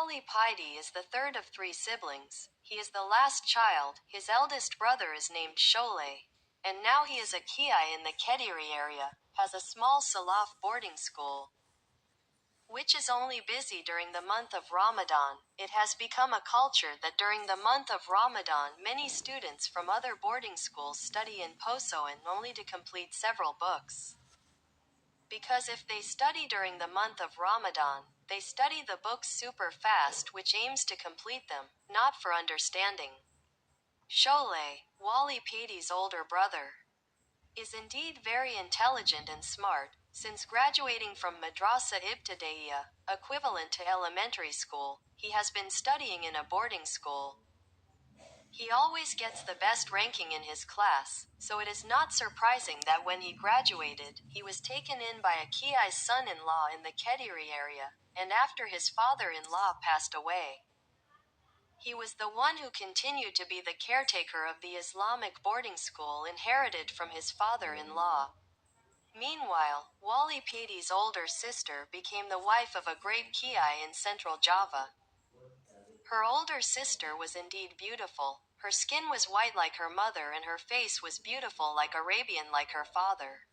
Wali Paidi is the third of three siblings. He is the last child. His eldest brother is named Sholay. And now he is a Kiai in the Kediri area, has a small Salaf boarding school, which is only busy during the month of Ramadan. It has become a culture that during the month of Ramadan many students from other boarding schools study in Posoan only to complete several books. Because if they study during the month of Ramadan, they study the books super fast, which aims to complete them, not for understanding. Sholay, Wali Paidi's older brother, is indeed very intelligent and smart, since graduating from Madrasa Ibtidaiya, equivalent to elementary school, he has been studying in a boarding school. He always gets the best ranking in his class, so it is not surprising that when he graduated, he was taken in by a Kiai's son-in-law in the Kediri area, and after his father-in-law passed away, he was the one who continued to be the caretaker of the Islamic boarding school inherited from his father-in-law. Meanwhile, Wali Paidi's older sister became the wife of a great Kiai in central Java. Her older sister was indeed beautiful. Her skin was white like her mother and her face was beautiful like Arabian like her father.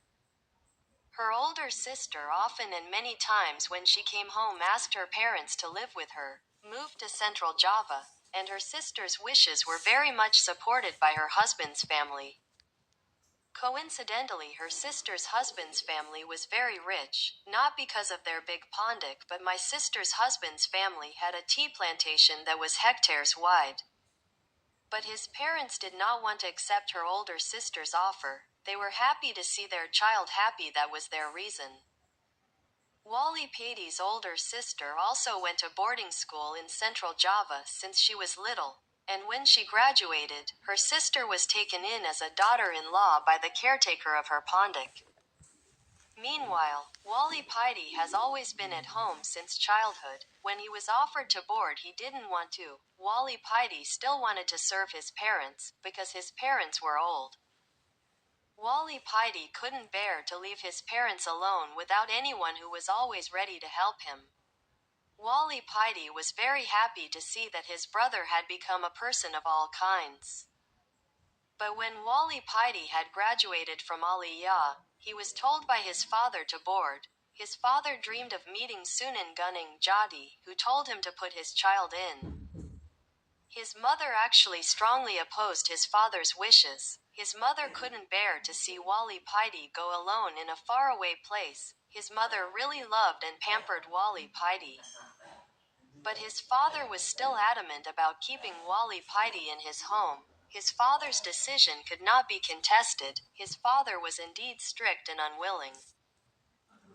Her older sister often and many times when she came home asked her parents to live with her, moved to central Java, and her sister's wishes were very much supported by her husband's family. Coincidentally, her sister's husband's family was very rich, not because of their big pondok, but my sister's husband's family had a tea plantation that was hectares wide. But his parents did not want to accept her older sister's offer. They were happy to see their child happy, that was their reason. Wali Paidi's older sister also went to boarding school in central Java since she was little, and when she graduated, her sister was taken in as a daughter-in-law by the caretaker of her pondok. Meanwhile, Wali Paidi has always been at home since childhood. When he was offered to board, he didn't want to. Wali Paidi still wanted to serve his parents, because his parents were old. Wali Paidi couldn't bear to leave his parents alone without anyone who was always ready to help him. Wali Paidi was very happy to see that his brother had become a person of all kinds. But when Wali Paidi had graduated from Aliyah, he was told by his father to board. His father dreamed of meeting Sunan Gunning Jadi, who told him to put his child in. His mother actually strongly opposed his father's wishes. His mother couldn't bear to see Wali Paidi go alone in a faraway place. His mother really loved and pampered Wali Paidi. But his father was still adamant about keeping Wali Paidi in his home. His father's decision could not be contested. His father was indeed strict and unwilling.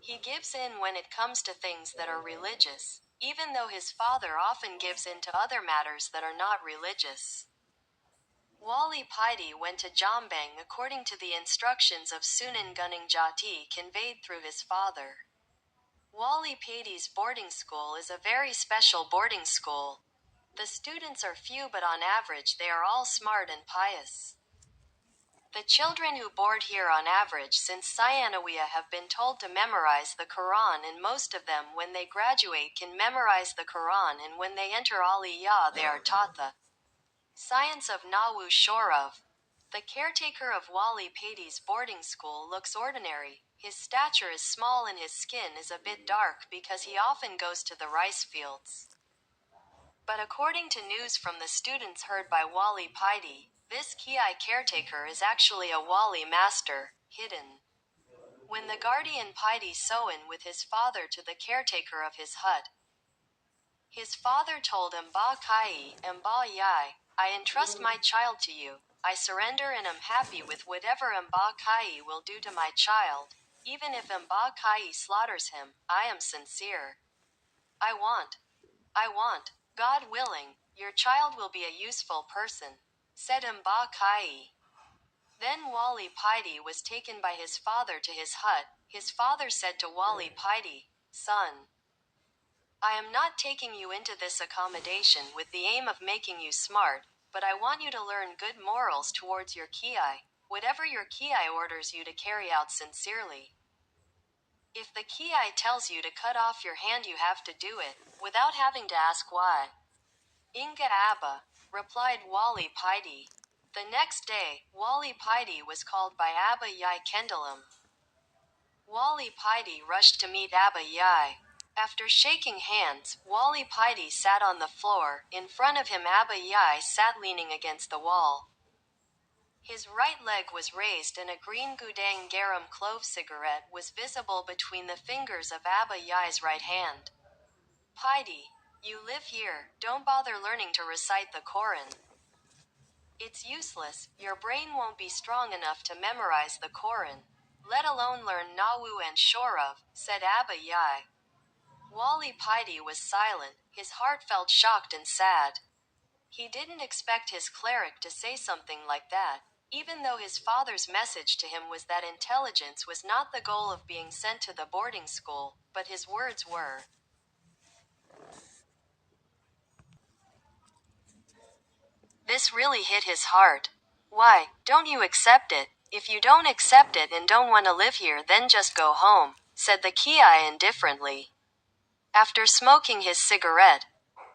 He gives in when it comes to things that are religious, even though his father often gives in to other matters that are not religious. Wali Paidi went to Jombang according to the instructions of Sunan Gunning Jati conveyed through his father. Wali Paidi's boarding school is a very special boarding school. The students are few, but on average they are all smart and pious. The children who board here on average since Sayanawiya have been told to memorize the Quran, and most of them when they graduate can memorize the Quran, and when they enter Aliyah they are taught the science of Nawu Shorav. The caretaker of Wali Paidi's boarding school looks ordinary. His stature is small and his skin is a bit dark because he often goes to the rice fields. But according to news from the students heard by Wali Paidi, this Kiai caretaker is actually a Wali master, hidden. When the guardian Paidi Soin with his father to the caretaker of his hut, his father told Mba Kai, Mba Yai, I entrust my child to you. I surrender and am happy with whatever Mba Kai will do to my child. Even if Mba Kai slaughters him, I am sincere. I want, God willing, your child will be a useful person, said Mba Kai. Then Wali Paidi was taken by his father to his hut. His father said to Wali Paidi, Son, I am not taking you into this accommodation with the aim of making you smart, but I want you to learn good morals towards your Kiai, whatever your Kiai orders you to carry out sincerely. If the Ki tells you to cut off your hand, you have to do it, without having to ask why. Inga Abba, replied Wali Paidi. The next day, Wali Paidi was called by Abba Yai Kendalam. Wali Paidi rushed to meet Abba Yai. After shaking hands, Wali Paidi sat on the floor. In front of him, Abba Yai sat leaning against the wall. His right leg was raised and a green Gudang Garam clove cigarette was visible between the fingers of Abba Yai's right hand. Paidi, you live here, don't bother learning to recite the Koran. It's useless, your brain won't be strong enough to memorize the Koran, let alone learn Nawu and Shorav, said Abba Yai. Wali Paidi was silent, his heart felt shocked and sad. He didn't expect his cleric to say something like that, even though his father's message to him was that intelligence was not the goal of being sent to the boarding school, but his words were. This really hit his heart. Why, don't you accept it? If you don't accept it and don't want to live here, then just go home, said the Ki indifferently. After smoking his cigarette,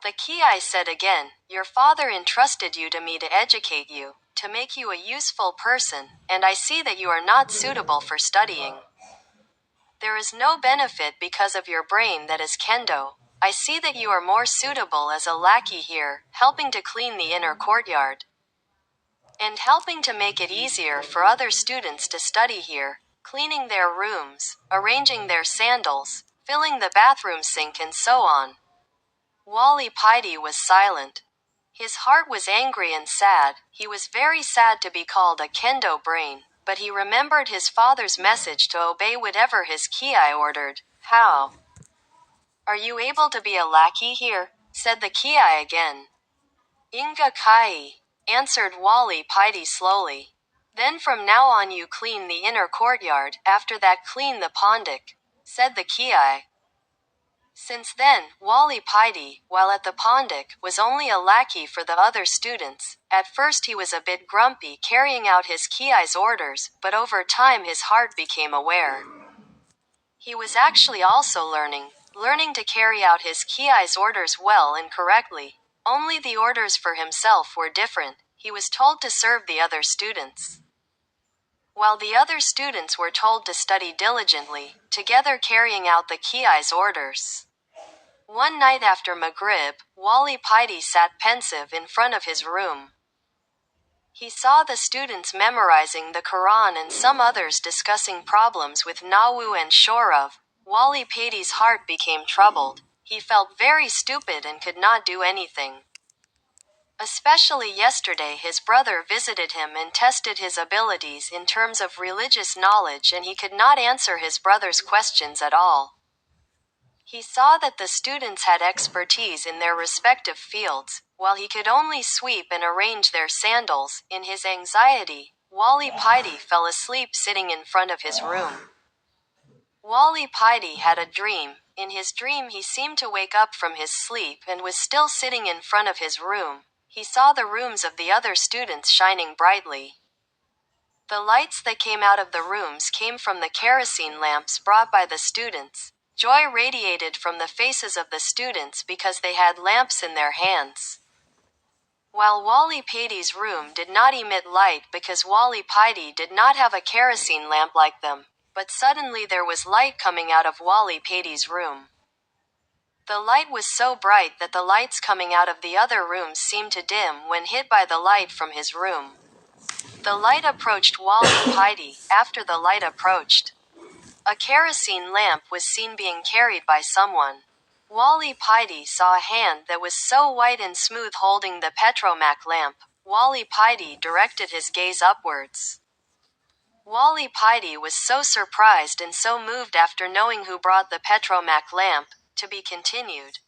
the Ki said again, your father entrusted you to me to educate you, to make you a useful person, and I see that you are not suitable for studying. There is no benefit because of your brain that is kendo. I see that you are more suitable as a lackey here, helping to clean the inner courtyard. And helping to make it easier for other students to study here, cleaning their rooms, arranging their sandals, filling the bathroom sink and so on. Wali Paidi was silent. His heart was angry and sad. He was very sad to be called a kendo brain, but he remembered his father's message to obey whatever his Ki ordered. How? Are you able to be a lackey here? Said the Ki again. Inga Kai, answered Wali Paidi slowly. Then from now on you clean the inner courtyard, after that clean the pondok, said the Ki. Since then, Wali Paidi, while at the pondok, was only a lackey for the other students. At first he was a bit grumpy carrying out his Ki's orders, but over time his heart became aware. He was actually also learning to carry out his Ki's orders well and correctly. Only the orders for himself were different. He was told to serve the other students, while the other students were told to study diligently, together carrying out the Ki's orders. One night after Maghrib, Wali Paidi sat pensive in front of his room. He saw the students memorizing the Quran and some others discussing problems with Nawu and Shorav. Wali Paidi's heart became troubled. He felt very stupid and could not do anything. Especially yesterday his brother visited him and tested his abilities in terms of religious knowledge, and he could not answer his brother's questions at all. He saw that the students had expertise in their respective fields, while he could only sweep and arrange their sandals. In his anxiety, Wali Paidi fell asleep sitting in front of his room. Wali Paidi had a dream. In his dream he seemed to wake up from his sleep and was still sitting in front of his room. He saw the rooms of the other students shining brightly. The lights that came out of the rooms came from the kerosene lamps brought by the students. Joy radiated from the faces of the students because they had lamps in their hands. While Wali Paidi's room did not emit light because Wali Paidi did not have a kerosene lamp like them, but suddenly there was light coming out of Wali Paidi's room. The light was so bright that the lights coming out of the other rooms seemed to dim when hit by the light from his room. The light approached Wali Paidi. After the light approached, a kerosene lamp was seen being carried by someone. Wali Paidi saw a hand that was so white and smooth holding the petromac lamp. Wali Paidi directed his gaze upwards. Wali Paidi was so surprised and so moved after knowing who brought the petromac lamp. To be continued.